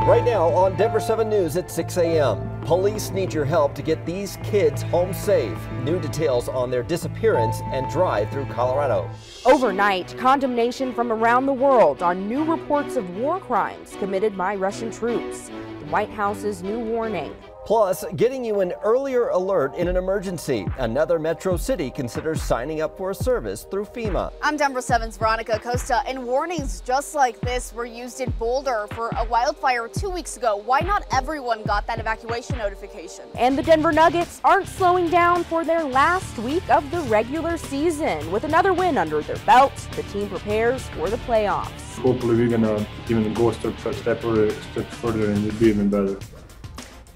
Right now on Denver 7 News at 6 a.m. Police need your help to get these kids home safe. New details on their disappearance and drive through Colorado. Overnight, condemnation from around the world on new reports of war crimes committed by Russian troops. The White House's new warning. Plus, getting you an earlier alert in an emergency. Another metro city considers signing up for a service through FEMA. I'm Denver 7's Veronica Acosta, and warnings just like this were used in Boulder for a wildfire 2 weeks ago. Why not everyone got that evacuation notification? And the Denver Nuggets aren't slowing down for their last week of the regular season. With another win under their belt, the team prepares for the playoffs. Hopefully we're gonna even go a step further and we'll be even better.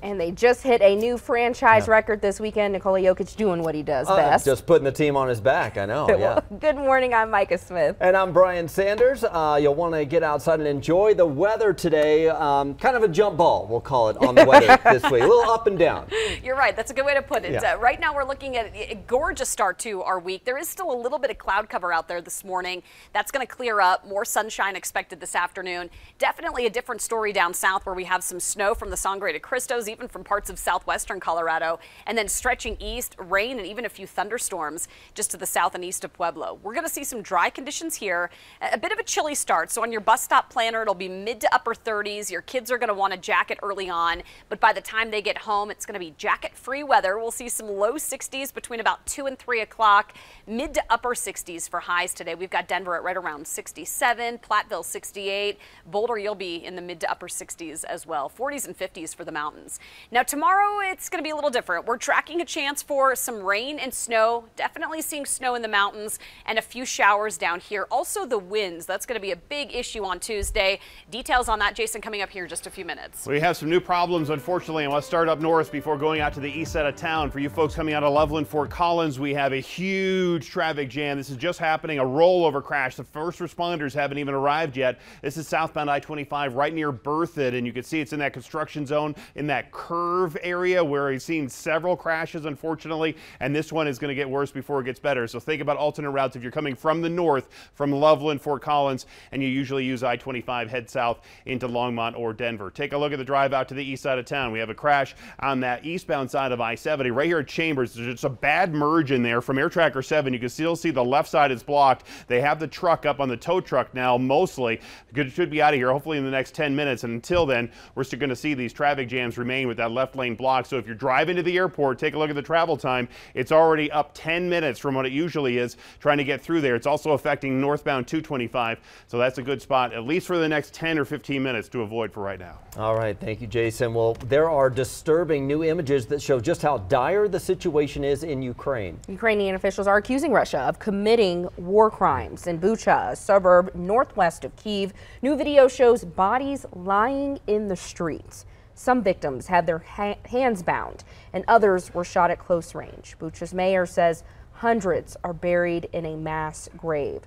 And they just hit a new franchise record this weekend. Nikola Jokic doing what he does best. Just putting the team on his back, I know. Yeah. Good morning, I'm Micah Smith. And I'm Brian Sanders. You'll want to get outside and enjoy the weather today. Kind of a jump ball, we'll call it, on the weather this week. A little up and down. You're right. That's a good way to put it. Yeah. Right now we're looking at a gorgeous start to our week. There is still a little bit of cloud cover out there this morning. That's going to clear up. More sunshine expected this afternoon. Definitely a different story down south where we have some snow from the Sangre de Cristos, even from parts of southwestern Colorado, and then stretching east, rain and even a few thunderstorms just to the south and east of Pueblo. We're going to see some dry conditions here, a bit of a chilly start. So on your bus stop planner, it'll be mid to upper 30s. Your kids are going to want a jacket early on, but by the time they get home, it's going to be jacket-free weather. We'll see some low 60s between about 2 and 3 o'clock, mid to upper 60s for highs today. We've got Denver at right around 67, Platteville 68, Boulder you'll be in the mid to upper 60s as well, 40s and 50s for the mountains. Now tomorrow it's going to be a little different. We're tracking a chance for some rain and snow, definitely seeing snow in the mountains and a few showers down here. Also the winds, that's going to be a big issue on Tuesday. Details on that, Jason, coming up here in just a few minutes. We have some new problems, unfortunately, and let's start up north before going out to the east side of town. For you folks coming out of Loveland, Fort Collins, we have a huge traffic jam. This is just happening, a rollover crash. The first responders haven't even arrived yet. This is southbound I-25 right near Berthoud, and you can see it's in that construction zone, in that curve area where he's seen several crashes, unfortunately, and this one is going to get worse before it gets better. So think about alternate routes if you're coming from the north, from Loveland, Fort Collins, and you usually use I-25, head south into Longmont or Denver. Take a look at the drive out to the east side of town. We have a crash on that eastbound side of I-70 right here at Chambers. There's just a bad merge in there from Air Tracker 7. You can still see the left side is blocked. They have the truck up on the tow truck now, mostly. Should be out of here hopefully in the next 10 minutes, and until then we're still going to see these traffic jams remain with that left lane blocked. So if you're driving to the airport, take a look at the travel time. It's already up 10 minutes from what it usually is trying to get through there. It's also affecting northbound 225, so that's a good spot, at least for the next 10 or 15 minutes to avoid for right now. All right, thank you, Jason. Well, there are disturbing new images that show just how dire the situation is in Ukraine. Ukrainian officials are accusing Russia of committing war crimes in Bucha, a suburb northwest of Kyiv. New video shows bodies lying in the streets. Some victims had their hands bound and others were shot at close range. Bucha's mayor says hundreds are buried in a mass grave.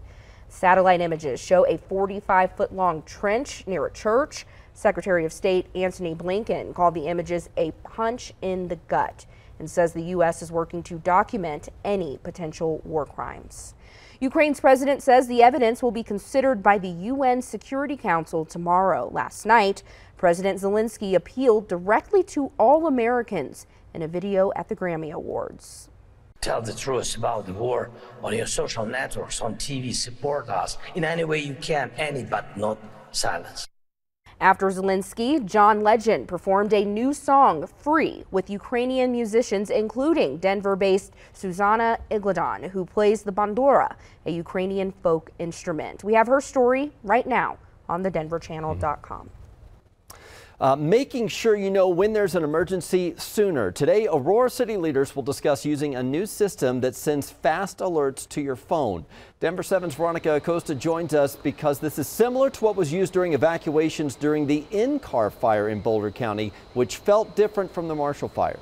Satellite images show a 45-foot-long trench near a church. Secretary of State Antony Blinken called the images a punch in the gut and says the U.S. is working to document any potential war crimes. Ukraine's president says the evidence will be considered by the UN Security Council tomorrow. Last night, President Zelensky appealed directly to all Americans in a video at the Grammy Awards. Tell the truth about the war on your social networks, on TV. Support us in any way you can, any but not silence. After Zelensky, John Legend performed a new song, Free, with Ukrainian musicians, including Denver-based Susanna Igladon, who plays the bandura, a Ukrainian folk instrument. We have her story right now on thedenverchannel.com. Making sure you know when there's an emergency sooner. Today, Aurora City leaders will discuss using a new system that sends fast alerts to your phone. Denver 7's Veronica Acosta joins us because this is similar to what was used during evacuations during the in-car fire in Boulder County, which felt different from the Marshall fire.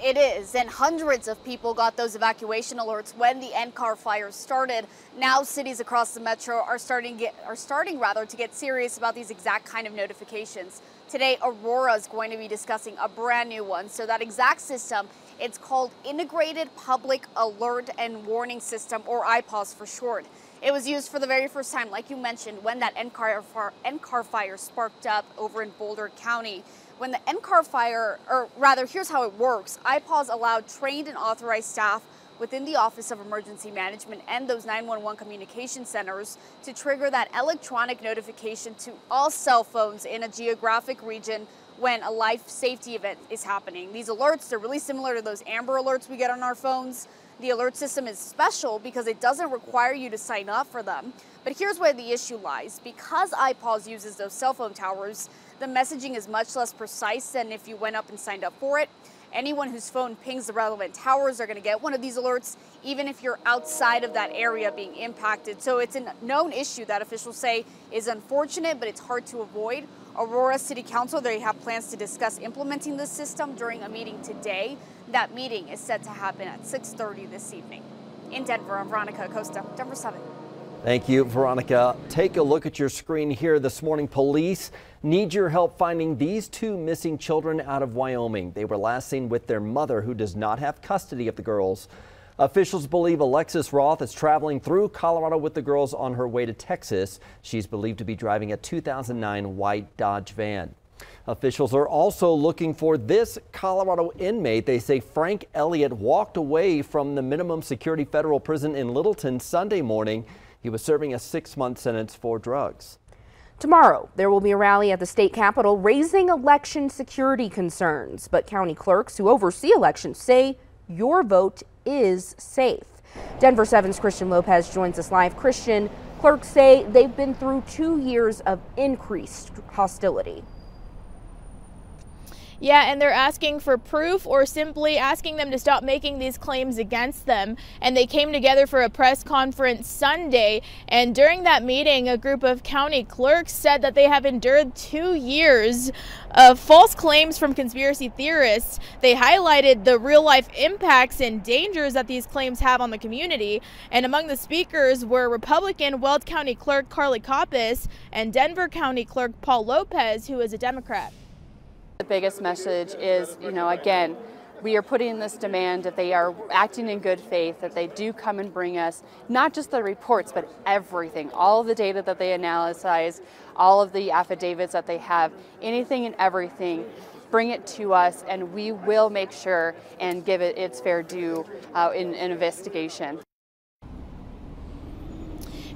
It is, and hundreds of people got those evacuation alerts when the NCAR fire started. Now cities across the metro are starting to get serious about these exact kind of notifications. Today, Aurora is going to be discussing a brand new one. So that exact system, it's called Integrated Public Alert and Warning System, or IPAWS for short. It was used for the very first time, like you mentioned, when that NCAR fire sparked up over in Boulder County. When the NCAR fire, or rather, here's how it works. IPAWS allowed trained and authorized staff within the Office of Emergency Management and those 911 communication centers to trigger that electronic notification to all cell phones in a geographic region when a life safety event is happening. These alerts, they're really similar to those Amber alerts we get on our phones. The alert system is special because it doesn't require you to sign up for them. But here's where the issue lies. Because IPAWS uses those cell phone towers, the messaging is much less precise than if you went up and signed up for it. Anyone whose phone pings the relevant towers are going to get one of these alerts, even if you're outside of that area being impacted. So it's a known issue that officials say is unfortunate, but it's hard to avoid. Aurora City Council, they have plans to discuss implementing this system during a meeting today. That meeting is set to happen at 6:30 this evening. In Denver, I'm Veronica Acosta, Denver 7. Thank you, Veronica. Take a look at your screen here this morning. Police need your help finding these two missing children out of Wyoming. They were last seen with their mother, who does not have custody of the girls. Officials believe Alexis Roth is traveling through Colorado with the girls on her way to Texas. She's believed to be driving a 2009 white Dodge van. Officials are also looking for this Colorado inmate. They say Frank Elliott walked away from the minimum security federal prison in Littleton Sunday morning. He was serving a 6-month sentence for drugs. Tomorrow, there will be a rally at the state capitol raising election security concerns. But county clerks who oversee elections say your vote is safe. Denver 7's Christian Lopez joins us live. Christian, clerks say they've been through 2 years of increased hostility. Yeah, and they're asking for proof or simply asking them to stop making these claims against them. And they came together for a press conference Sunday. And during that meeting, a group of county clerks said that they have endured 2 years of false claims from conspiracy theorists. They highlighted the real life impacts and dangers that these claims have on the community. And among the speakers were Republican Weld County Clerk Carly Koppes and Denver County Clerk Paul Lopez, who is a Democrat. The biggest message is, again, we are putting this demand that they are acting in good faith, that they do come and bring us not just the reports, but everything, all of the data that they analyze, all of the affidavits that they have, anything and everything. Bring it to us, and we will make sure and give it its fair due in an investigation.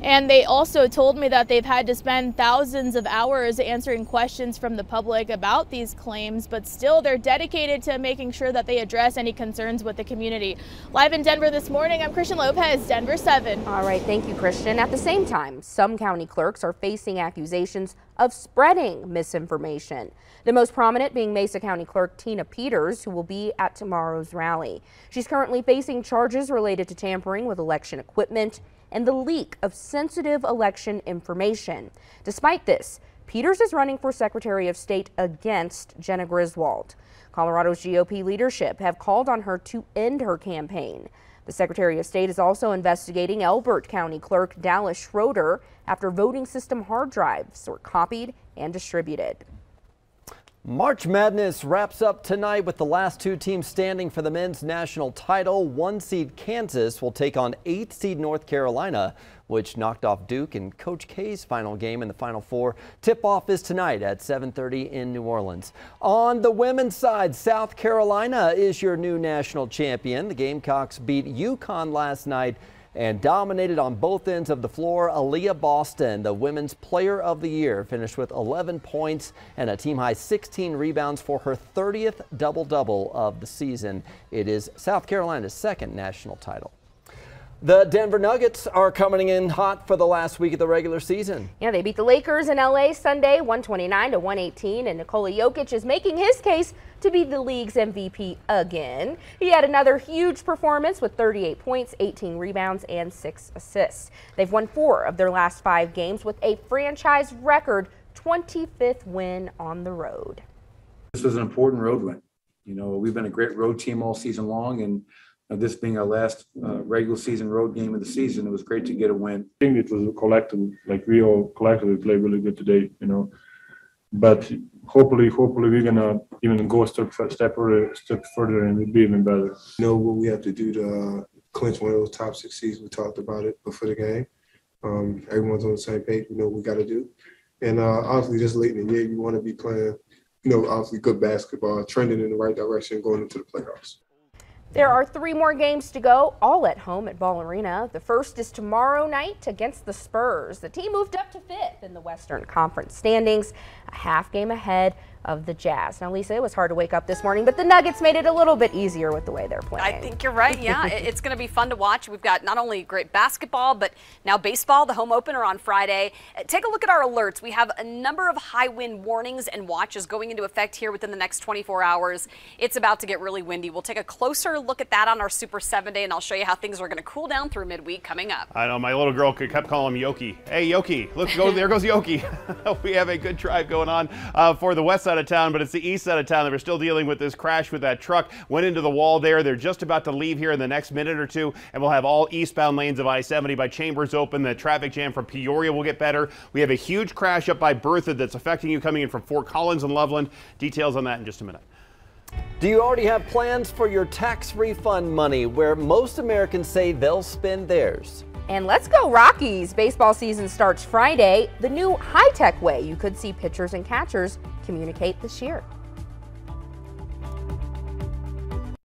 And they also told me that they've had to spend thousands of hours answering questions from the public about these claims, but still they're dedicated to making sure that they address any concerns with the community. Live in Denver this morning, I'm Christian Lopez, Denver 7. All right, thank you, Christian. At the same time, some county clerks are facing accusations of spreading misinformation. The most prominent being Mesa County Clerk Tina Peters, who will be at tomorrow's rally. She's currently facing charges related to tampering with election equipment and the leak of sensitive election information. Despite this, Peters is running for Secretary of State against Jenna Griswold. Colorado's GOP leadership have called on her to end her campaign. The Secretary of State is also investigating Elbert County Clerk Dallas Schroeder after voting system hard drives were copied and distributed. March Madness wraps up tonight with the last two teams standing for the men's national title. 1 seed Kansas will take on 8 seed North Carolina, which knocked off Duke in Coach K's final game in the Final Four. Tip-off is tonight at 7:30 in New Orleans. On the women's side, South Carolina is your new national champion. The Gamecocks beat UConn last night and dominated on both ends of the floor. Aaliyah Boston, the Women's Player of the Year, finished with 11 points and a team-high 16 rebounds for her 30th double-double of the season. It is South Carolina's second national title. The Denver Nuggets are coming in hot for the last week of the regular season. Yeah, they beat the Lakers in LA Sunday, 129-118, and Nikola Jokic is making his case to be the league's MVP again. He had another huge performance with 38 points, 18 rebounds, and 6 assists. They've won 4 of their last 5 games with a franchise record 25th win on the road. This was an important road win. We've been a great road team all season long, and this being our last regular season road game of the season, it was great to get a win. I think it was a collective, we all collectively played really good today, But hopefully we're gonna even go a step further and we'll be even better. Know what we have to do to clinch one of those top 6 seeds. We talked about it before the game. Everyone's on the same page. We know what we got to do. And obviously, just late in the year, you want to be playing, obviously good basketball, trending in the right direction, going into the playoffs. There are 3 more games to go, all at home at Ball Arena. The first is tomorrow night against the Spurs. The team moved up to 5th in the Western Conference standings, a half game ahead of the Jazz. Now, Lisa, it was hard to wake up this morning, but the Nuggets made it a little bit easier with the way they're playing. I think you're right. Yeah, it's going to be fun to watch. We've got not only great basketball, but now baseball, the home opener on Friday. Take a look at our alerts. We have a number of high wind warnings and watches going into effect here within the next 24 hours. It's about to get really windy. We'll take a closer look at that on our Super 7 Day, and I'll show you how things are going to cool down through midweek coming up. I know, my little girl kept calling him Yoki. Hey, Yoki, look, there goes Yoki. We have a good drive going on for the west side of town, but it's the east side of town that we're still dealing with this crash with that truck. Went into the wall there. They're just about to leave here in the next minute or two, and we'll have all eastbound lanes of I-70 by Chambers open. The traffic jam from Peoria will get better. We have a huge crash up by Berthoud that's affecting you coming in from Fort Collins and Loveland. Details on that in just a minute. Do you already have plans for your tax refund money, where most Americans say they'll spend theirs? And let's go Rockies. Baseball season starts Friday. The new high-tech way you could see pitchers and catchers communicate this year.